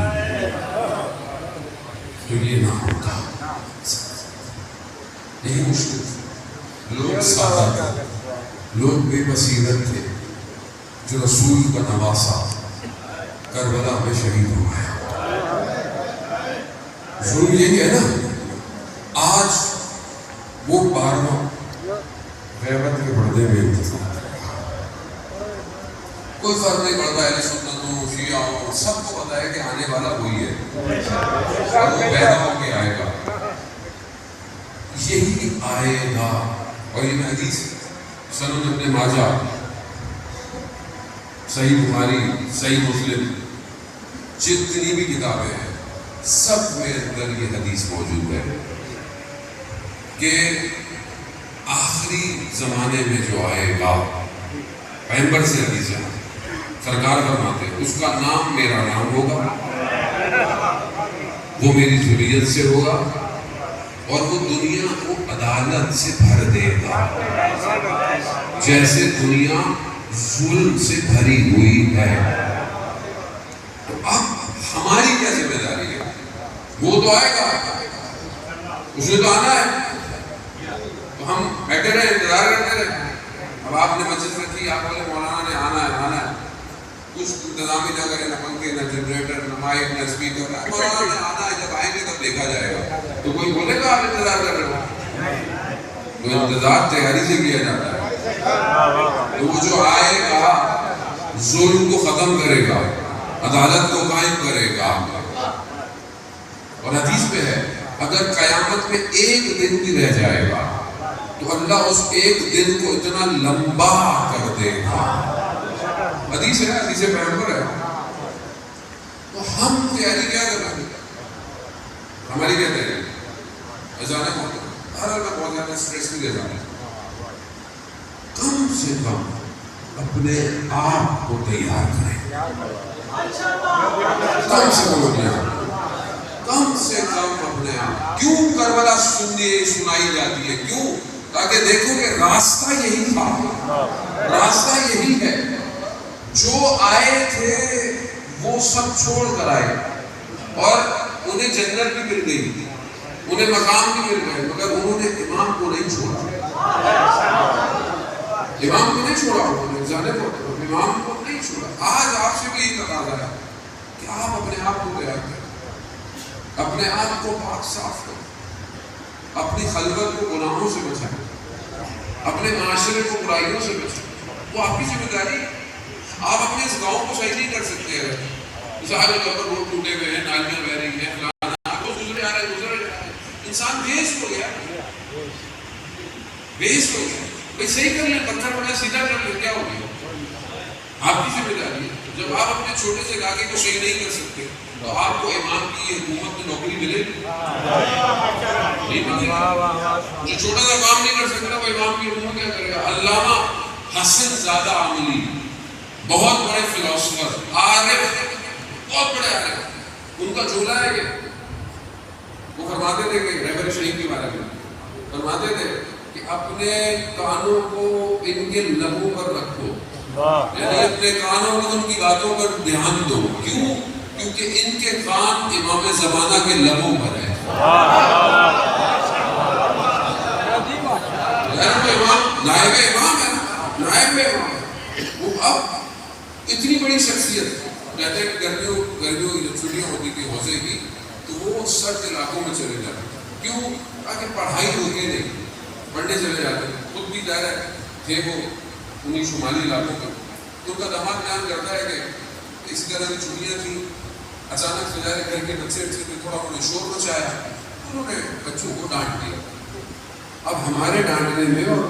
تو یہ نہ ہوتا. نہیں مشکل. لوگ سادہ تھے، لوگ بے بصیرت تھے. جو رسول کا نواسا کربلا میں شہید ہو گیا. ضرور یہی ہے نا. آج وہ 12واں غیبت کے پردے میں انتظار. کوئی فرق نہیں پڑتا اہل سنت ہو، شیعہ ہو، سب کو پتا ہے کہ آنے والا وہی ہے اور وہ پیدا ہو کے آئے گا. یہی آئے گا. اور یہ حدیث سنن ابن ماجہ، صحیح بخاری، صحیح مسلم، جتنی بھی کتابیں ہیں سب میں اندر یہ حدیث موجود ہے کہ آخری زمانے میں جو آئے گا، پیغمبر سے حدیث ہے، سرکار فرماتے ہیں اس کا نام میرا نام ہوگا، وہ میری ذریت سے ہوگا، اور وہ دنیا کو عدالت سے بھر دے گا جیسے دنیا ظلم سے بھری ہوئی ہے۔ تو اب ہماری کیا ذمہ داری ہے؟ وہ تو آئے گا، اس نے تو آنا ہے، تو ہم بیٹھے رہے انتظار کرتے رہے۔ اب آپ نے مسجد رکھی، آپ بولے مولانا نے آنا ہے آنا ہے، کچھ انتظام ہی نہ کرے، نہ پنکھے نہ جنریٹر نہ مائک نہ اسپیکر، مولانا نے آنا ہے، جب آئیں گے تب دیکھا جائے گا۔ تو کوئی بولے گا آپ انتظار کر رہے ہو؟ تو انتظار تیاری سے کیا جاتا ہے۔ تو وہ جو آئے گا ظلم کو ختم کرے گا، عدالت کو قائم کرے گا، اور حدیث میں ہے اگر قیامت میں ایک دن بھی رہ جائے گا تو اللہ اس ایک دن کو اتنا لمبا کر دے گا۔ حدیث ہے، حدیث پیغمبر ہے۔ تو ہم تیاری کیا کر رہے ہیں؟ ہماری کیا تیاری؟ اذان ہے، ہر میں بہت زیادہ اسٹریس نہیں دے رہا، کم سے کم اپنے آپ کو تیار کریں، کم سے کم اپنے آپ، کم سے کم اپنے آپ۔ کیوں کربلا سنائی جاتی ہے؟ کیوں؟ تاکہ دیکھو کہ راستہ یہی تھا، راستہ یہی ہے۔ جو آئے تھے وہ سب چھوڑ کر آئے، اور انہیں جنت بھی مل گئی، انہیں مقام بھی مل گئے، مگر انہوں نے امام کو نہیں چھوڑا، امام کو نہیں چھوڑا، انہوں نے جانے کو امام کو نہیں چھوڑا۔ آج آپ سے بھی یہی تقاضا ہے کہ آپ اپنے آپ کو تیار کریں، اپنے آپ کو پاک صاف کریں، اپنی خلوت کو گناہوں سے بچائیں، اپنے معاشرے کو برائیوں سے بچائیں۔ وہ آپ کی ذمہ داری ہے۔ آپ اپنے اس گاؤں کو صحیح نہیں کر سکتے ہیں، مثال کے طور پر روڈ ٹوٹے ہوئے ہیں، نالیاں بہ رہی ہیں، فلانا وہ گزرے آ رہے گزرے جا رہے، انسان بیس ہو گیا، بیس ہو گیا۔ بھائی صحیح کر لیں، پتھر بڑا سیدھا کر لیں، کیا ہو گیا؟ آپ کی ذمہ داری ہے۔ جب آپ اپنے چھوٹے سے علاقے کو صحیح نہیں کر سکتے تو آپ کو امام کی حکومت میں نوکری ملے گی؟ نہیں ملے گی۔ جو چھوٹا سا کام نہیں کر سکتا وہ امام کی حکومت کیا کرے گا؟ علامہ حسن زادہ عاملی، بہت بڑے فلاسفر، عارف، بہت بڑے عارف، ان کا جھولا ہے یہ۔ وہ فرماتے تھے کہ رہبر شریف کے بارے میں فرماتے تھے کہ اپنے کانوں کو ان کے لبوں پر رکھو، یعنی اپنے کانوں کو ان کی باتوں پر دھیان دو۔ کیوں؟ کیونکہ ان کے کان امام زمانہ کے لبوں پر ہے۔ نائب امام ہے، نائب امام۔ وہ اب اتنی بڑی شخصیت، کہتے ہیں کہ گرمیوں کی جب چھٹیاں ہوتی تھی حوضے کی تو وہ سرد علاقوں میں چلے جاتے۔ کیوں؟ تاکہ پڑھائی ہوتی نہیں، پڑھنے چلے جاتے۔ خود بھی ظاہر ہے تھے وہ انہیں شمالی علاقوں کا۔ تو ان کا دماغ بیان کرتا ہے کہ اسی طرح کی چھٹیاں تھیں، اچانک سے گھر کے بچے تھے، تھوڑا انہوں نے شور مچایا، انہوں نے بچوں کو ڈانٹ دیا۔ اب ہمارے ڈانٹنے میں اور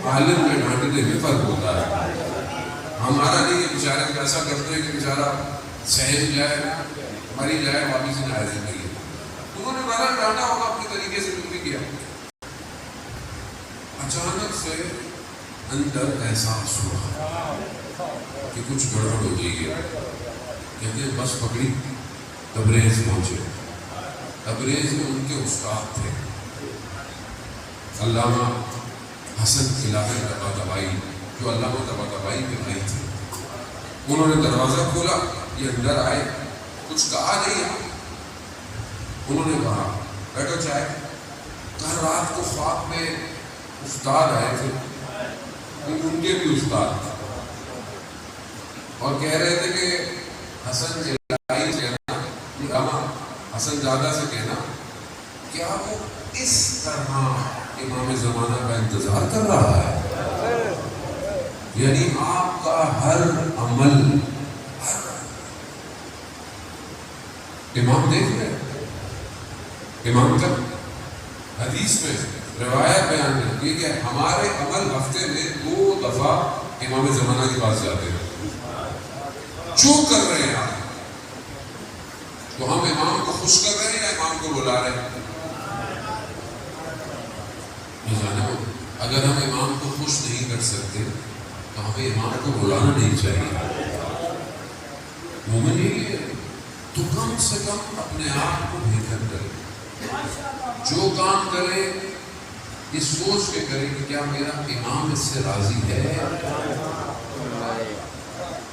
عالم میں ڈانٹنے میں فرق ہوتا ہے۔ ہمارا نہیں، یہ بیچارے کو ایسا کرتے ہیں کہ بیچارہ سہج جائے، مری جائے، واپس سے جائے زندگی۔ انہوں نے بہرحال ڈانٹا ہوگا، اپنے طریقے سے کچھ بھی کیا۔ اچانک سے اندر احساس ہوا کہ کچھ گڑبڑ ہو گئی ہے۔ کہتے ہیں بس پکڑی، تبریز پہنچے۔ تبریز میں ان کے استاد تھے علامہ حسن خلافی طباطبائی، جو علامہ طباطبائی کے بھائی تھے۔ انہوں نے دروازہ کھولا، یہ اندر آئے، کچھ کہا نہیں ہے۔ انہوں نے کہا بیٹھو چائے۔ کل رات کو خواب میں استاد آئے تھے، ان کے بھی استاد، اور کہہ رہے تھے کہ حسن جلائی سے کہنا، علامہ حسن زادہ سے کہنا، کیا وہ اس طرح امام زمانہ کا انتظار کر رہا ہے؟ یعنی آپ کا ہر عمل، امام دیکھ رہے ہیں۔ امام کا حدیث میں روایت بیان کرتی ہے کہ ہمارے عمل ہفتے میں 2 دفعہ امام زمانہ کے پاس جاتے ہیں۔ جو کر رہے ہیں آپ، خوش کر رہے ہیں یا امام کو بلا رہے ہیں؟ اگر ہم امام کو خوش نہیں کر سکتے تو ہمیں امام کو بلانا نہیں چاہیے. مومن یہی ہے تو کم سے کم اپنے آپ کو بہتر کرے. جو کام کرے یہ سوچ کے کرے کہ کیا میرا امام اس سے راضی ہے.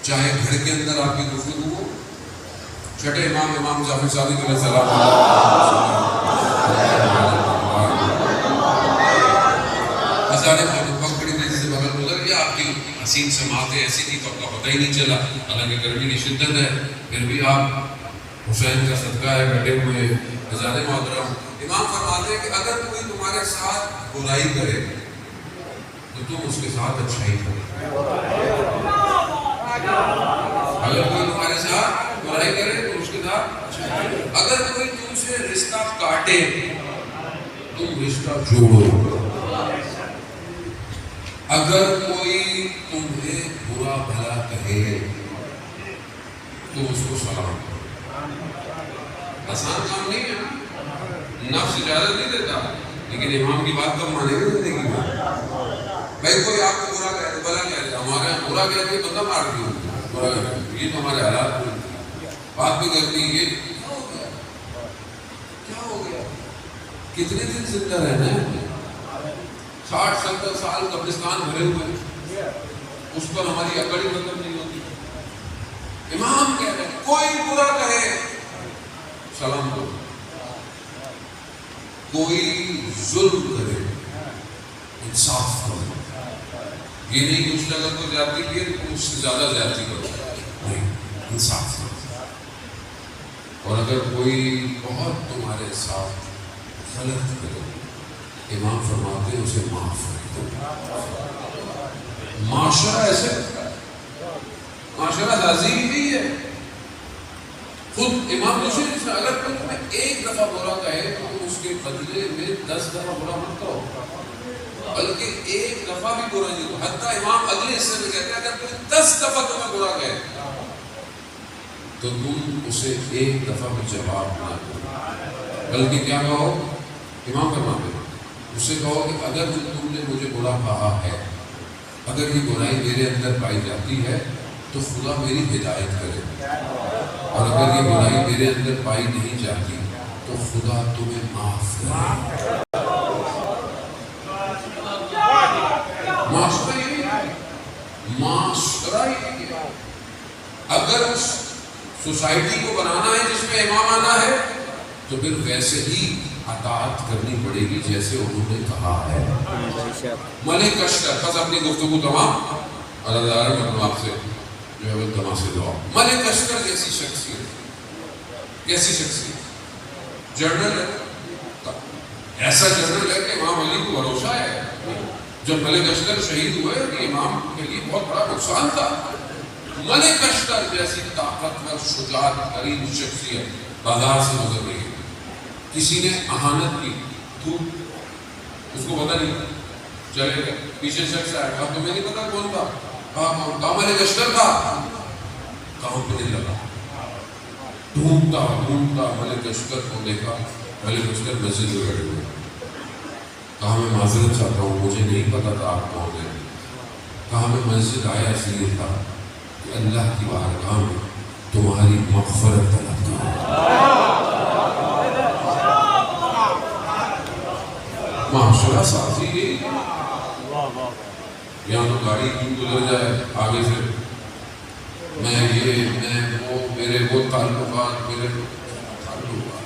چاہے گھر کے اندر آپ کی گفتگو ہو. چھٹے امام جعفر صادق علیہ السلام بڑی تیزی سے بغل گزر گیا. آپ کی حسین سماعتیں ایسی تھی تو آپ کا پتہ ہی نہیں چلا. حالانکہ گرمی کی شدت ہے پھر بھی آپ حسین کا صدقہ ہے بیٹھے ہوئے. حضرات محترم امام فرماتے ہیں کہ اگر کوئی تمہارے ساتھ برائی کرے تو تم اس کے ساتھ اچھائی کرو. اگر کوئی تمہارے ساتھ برائی کرے تو اس کے ساتھ اچھائی کرو. اگر کوئی تم سے رشتہ کاٹے تم رشتہ جوڑو. اگر کوئی تمہیں برا بھلا کہے تو اس کو سلام کرو. آسان کام نہیں ہے، نفس اجازت نہیں دیتا، لیکن امام کی بات کب مانے گا زندگی میں؟ بھائی کوئی آپ کو برا کہہ دے، بھلا کہہ دے، ہمارے یہاں برا کہہ دے بندہ مار دیا، برا کہہ دے، یہ تو ہمارے حالات میں بات بھی کرتی ہے. یہ کیا ہو گیا؟ کتنے دن زندہ رہنا ہے؟ 60-70 سال قبرستان بھرے ہوئے ہیں، اس پر ہماری عقل ہی مطلب نہیں ہوتی. امام کہہ رہے ہیں کوئی برا کہے سلام دو، کوئی ظلم کرے انصاف کرو. یہ نہیں کہ اس نے اگر کوئی زیادتی کی ہے تو اس سے زیادہ زیادتی کرو، نہیں، انصاف کرو. اور اگر کوئی بہت تمہارے ساتھ غلط کرے امام فرماتے ہیں اسے معاف کر دو. معاشرہ ایسے معاشرہ تہذیب نہیں ہے. خود امام دوسرے اگر کوئی تمہیں ایک دفعہ برا کہے تو تم اس کے بدلے میں 10 دفعہ برا مت کرو، بلکہ ایک دفعہ بھی برا نہیں کرو. حتیٰ امام اگلے حصے میں کہتے ہیں اگر کوئی 10 دفعہ تمہیں برا کہے تو تم اسے ایک دفعہ بھی جواب نہ دو، بلکہ کیا کہو؟ امام فرماتے ہیں اس سے کہو کہ اگر تم نے مجھے برا کہا ہے، اگر یہ برائی میرے اندر پائی جاتی ہے تو خدا میری ہدایت کرے، اور اگر یہ برائی میرے اندر پائی نہیں جاتی تو خدا تمہیں معاف کرے. معاشرہ یہی ہے، معاشرہ یہی ہے. اگر اس سوسائٹی کو بنانا ہے جس میں امام آنا ہے تو پھر ویسے ہی اطاعت کرنی پڑے گی جیسے انہوں نے کہا ہے. ملک اشتر بس اپنی گفتگو تمام اللہ تعالیٰ میں آپ سے جو ہے وہ تمام سے دعا. ملک اشتر جیسی شخصیت، کیسی شخصیت؟ جنرل ہے، ایسا جنرل ہے کہ امام علی کو بھروسہ ہے. جب ملک اشتر شہید ہوئے کہ امام کے لیے بہت بڑا نقصان تھا. ملک اشتر جیسی طاقتور شجاعت ترین شخصیت بازار سے گزر رہی ہے. کسی نے اہانت کی تو اس کو پتہ نہیں، چلے گئے پیچھے شخص آئے، اب تمہیں نہیں پتا کون تھا؟ کہاں ملک اشتر تھا. کہاں پہ نہیں لگا، ڈھونڈتا ملک اشتر کو دیکھا. ملک اشتر مسجد میں بیٹھے ہوئے. کہا میں معذرت چاہتا ہوں، مجھے نہیں پتا تھا آپ کون ہیں. کہا میں مسجد آیا اس لیے تھا کہ اللہ کی بارگاہ میں تمہاری مغفرت طلب کروں. معاشرہ سازی ہے. یہاں تو گاڑی کیوں گزر جائے آگے سے، میں یہ میں وہ، میرے وہ تعلقات، میرے تعلقات،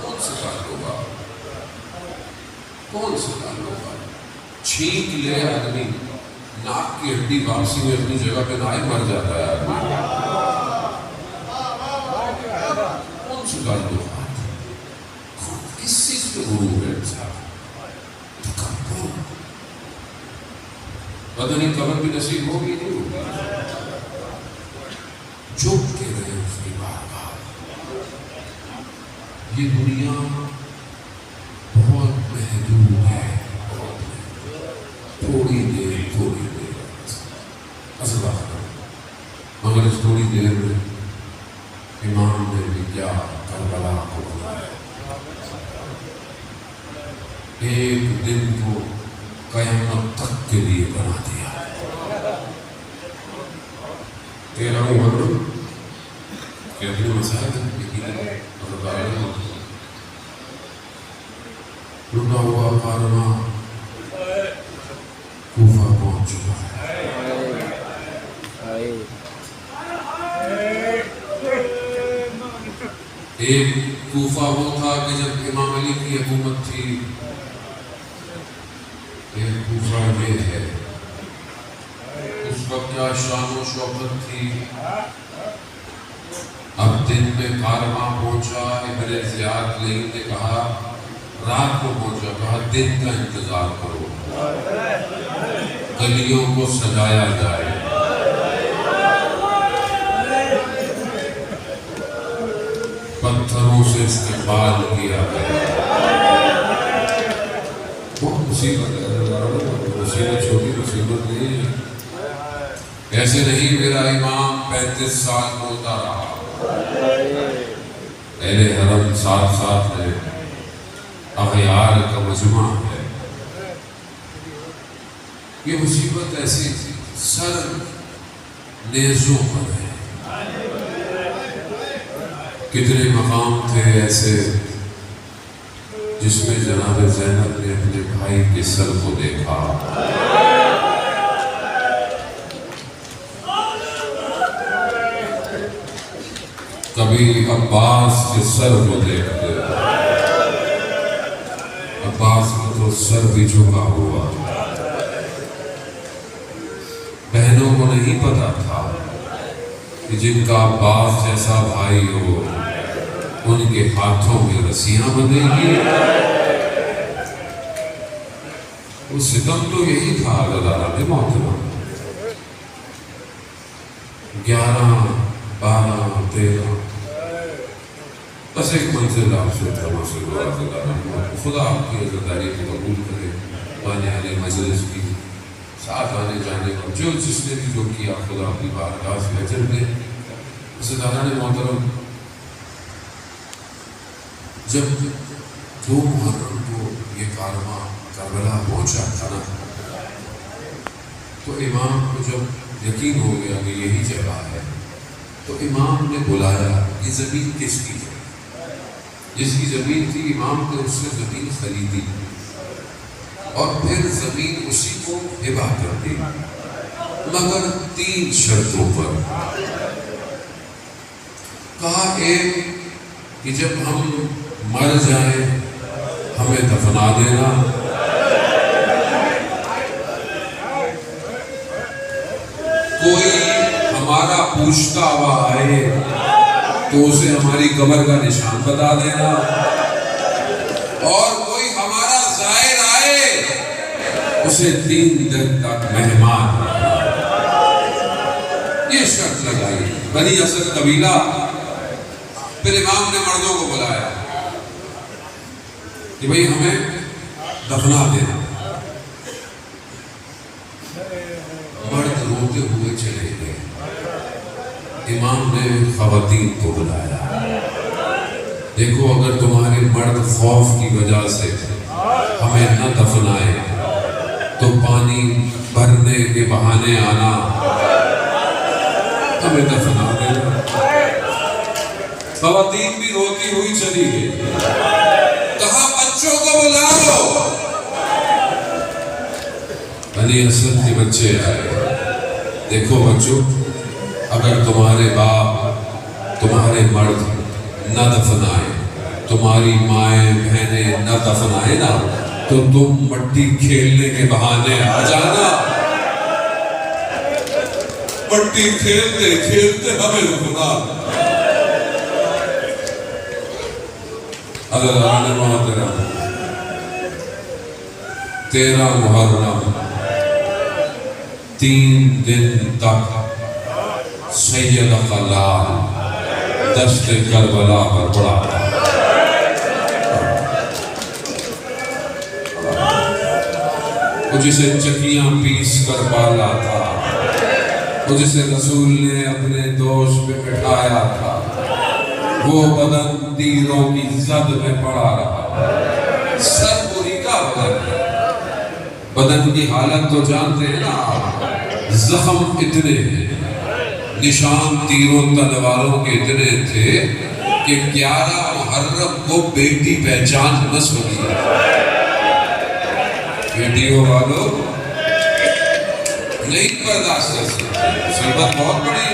کون سے تعلقات؟ چھینک لے آدمی، ناک کی ہڈی واپسی میں اپنی جگہ پہ نہ مر جاتا ہے آدمی. کون سے تعلقات؟ کس چیز پہ غرور ہے انسان؟ پتہ نہیں قبر بھی نصیب ہوگی نہیں ہوگی. جھک کے رہے اس کی بارگاہ. یہ دنیا بہت محدود ہے، تھوڑی دیر اصل بات، مگر اس تھوڑی دیر میں امام نے بھی کیا کربلا کو بنایا، ایک دن کو قیامت تک کے لیے بنا دیا۔ 13 محرم کہ اپنے مسائل لٹا ہوا کارواں کوفہ پہنچ چکا ہے۔ ایک کوفہ وہ تھا کہ جب امام علی کی حکومت تھی، ایک کوفہ یہ ہے اس وقت کیا شان و شوکت تھی۔ اب دن میں کارواں پہنچا، ابن زیاد لئی نے کہا رات کو پہنچا، کہا دن کا انتظار کرو، گلیوں کو سجایا جائے، پتھروں سے استقبال کیا گیا۔ بہت مصیبت ہے، مصیبت چھوٹی مصیبت نہیں ہے۔ ایسے نہیں میرا امام 35 سال بولتا رہا، اہل حرم ساتھ ساتھ ہے، اغیار کا مجمع ہے۔ یہ مصیبت ایسی تھی، سر نیزوں پر ہے۔ کتنے مقام تھے ایسے جس میں جناب زینب نے اپنے بھائی کے سر کو دیکھا، کبھی عباس کے سر کو دیکھتے، عباس کا تو سر بھی جھکا ہوا۔ بہنوں کو نہیں پتا تھا کہ جن کا عباس جیسا بھائی ہو ان کے ہاتھوں میں رسیاں بندھے گی۔ وہ ستم تو یہی تھا اللہ محترم۔ 11 12 13 بس ایک منزل آپ سے تماشا دعا کرنا، خدا آپ کی عزتداری کو قبول کرے، آنے والے مجلس کی ساتھ آنے جانے کو جو جس نے بھی جو کیا خدا اپنی بارگاہ سے اجر دے۔ عزتداران محترم، جب 2 محرم کو یہ کارواں کربلا پہنچا تھا نا، تو امام کو جب یقین ہو گیا کہ یہی جگہ ہے، تو امام نے بلایا یہ زمین کس کی ہے؟ جس کی زمین تھی امام نے اس سے زمین خریدی اور پھر زمین اسی کو ہبہ کر دی، مگر 3 شرطوں پر۔ کہا ایک کہ جب ہم مر جائیں ہمیں دفنا دینا، کوئی ہمارا پوچھتا ہوا آئے تو اسے ہماری قبر کا نشان بتا دینا، اور کوئی ہمارا زائر آئے اسے 3 دن تک مہمان رکھنا۔ یہ شرط لگائی بنی اسد قبیلہ۔ پھر امام نے مردوں کو بلایا کہ بھئی ہمیں دفنا دینا۔ مرد روتے ہوئے چلے گئے، امام نے خواتین کو بلایا، دیکھو اگر تمہارے مرد خوف کی وجہ سے ہمیں نہ دفنائے تو پانی بھرنے کے بہانے آنا، ہمیں دفنا دینا۔ خواتین بھی روتی ہوئی چلی گئی، کہا بچوں کو بلاؤ۔ بنی اسد کے بچے آئے، دیکھو بچوں اگر تمہارے باپ تمہارے مرد نہ دفنائے، تمہاری مائیں بہنیں نہ دفنائے نا، تو تم مٹی کھیلنے کے بہانے آ جانا، مٹی کھیلتے کھیلتے ہمیں دفنا۔ اللہ محترم 13 محرم 3 دن تک سید خلال دشت کربلا پر پڑا تھا۔ وہ جسے چکیاں پیس کر پالا تھا، وہ جسے رسول نے اپنے دوش پہ بٹھایا تھا، وہ بدن تیروں کی زد میں پڑا رہا، سر پوری کا بدن کی حالت تو جانتے ہیں نا آپ، زخم اتنے ہیں، نشان تیروں تلواروں کے اتنے تھے کہ 11 محرم کو بیٹی پہچان نہ سکی۔ بیٹیوں والوں نہیں برداشت کر سکتے، مصیبت بہت بڑی ہے۔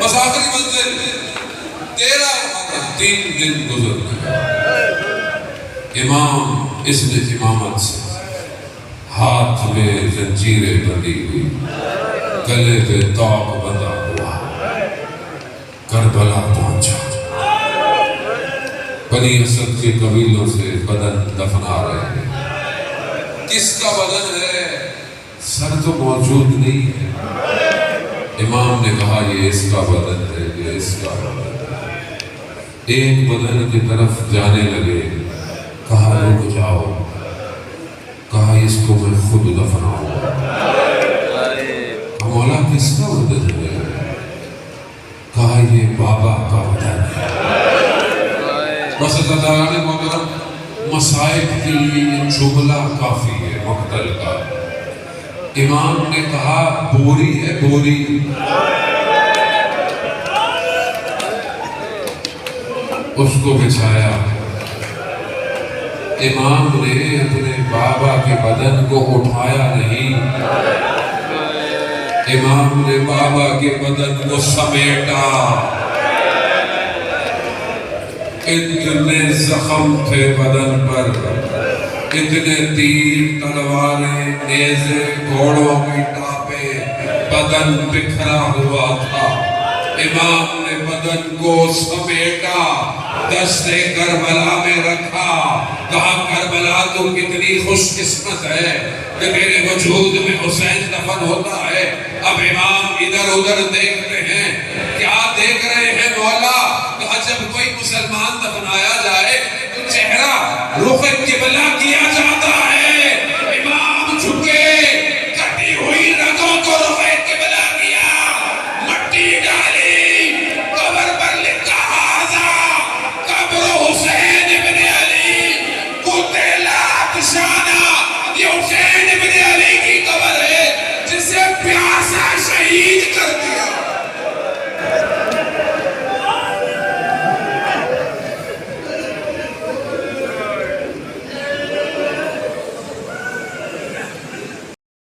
بس آخری منزل 13 محرم 3 دن گزر گئے، امام اس نے امامت سے ہاتھ میں زنجیریں بندھی ہوئی، گلے پہ طوق بندھا ہوا، کربلا پہنچا۔ بنی اسد کے قبیلوں سے بدن دفنا رہے ہیں۔ کس کا بدن ہے؟ سر تو موجود نہیں ہے۔ امام نے کہا یہ اس کا بدن ہے، یہ اس کا بدن ہے۔ ایک بدن کی طرف جانے لگے، کہا رک جاؤ، کہا اس کو میں خود دفناؤں۔ مولا کس کا بدن ہے؟ کہا یہ بابا کا بدن ہے۔ بس اللہ تعالیٰ نے محترم مصائب کے لیے یہ جملہ کافی ہے مقتل کا۔ امام نے کہا بوری ہے بوری، اس کو بچھایا۔ امام نے اپنے بابا کے بدن کو اٹھایا نہیں، امام نے بابا کے بدن کو سمیٹا۔ اتنے زخم تھے بدن پر، اتنے تیر، تلواریں، نیزے، گھوڑوں کی ٹاپیں، بدن بکھرا ہوا تھا۔ امام نے بدن کو سمیٹا، دست کربلا میں رکھا، کہا کربلا تو کتنی خوش قسمت ہے کہ میرے وجود میں حسین دفن ہوتا ہے۔ اب امام ادھر ادھر دیکھتے ہیں، کیا دیکھ رہے ہیں مولا؟ کہا جب کوئی مسلمان دفنایا جائے تو چہرہ رخ قبلہ کیا جاتا